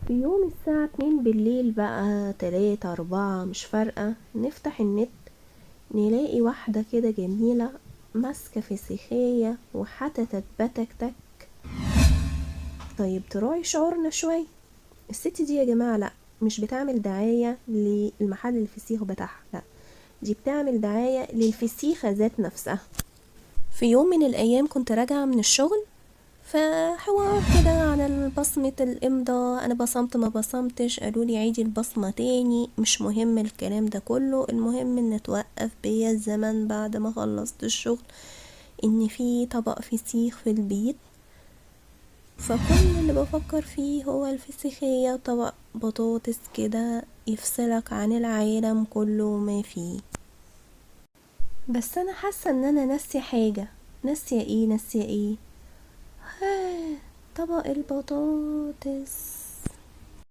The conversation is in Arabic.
في يوم الساعة 2 بالليل بقى 3 4 مش فارقة، نفتح النت نلاقي واحدة كده جميلة ماسكة فسيخية وحتتت بتكتك. طيب تراعي شعورنا شوية. الست دي يا جماعة لأ، مش بتعمل دعاية للمحل الفسيخ بتاعها، لأ، دي بتعمل دعاية للفسيخة ذات نفسها. في يوم من الأيام كنت راجعة من الشغل، فحوار كده على بصمة الإمضاء، أنا بصمت ما بصمتش، قالولي عيدي البصمة تاني، مش مهم الكلام ده كله، المهم ان توقف بيا الزمن بعد ما خلصت الشغل ان في طبق فسيخ في البيت. فكل اللي بفكر فيه هو الفسيخية وطبق بطاطس كده يفصلك عن العالم كله ما فيه. بس انا حاسة ان انا ناسية حاجة. ناسية ايه؟ طبق البطاطس.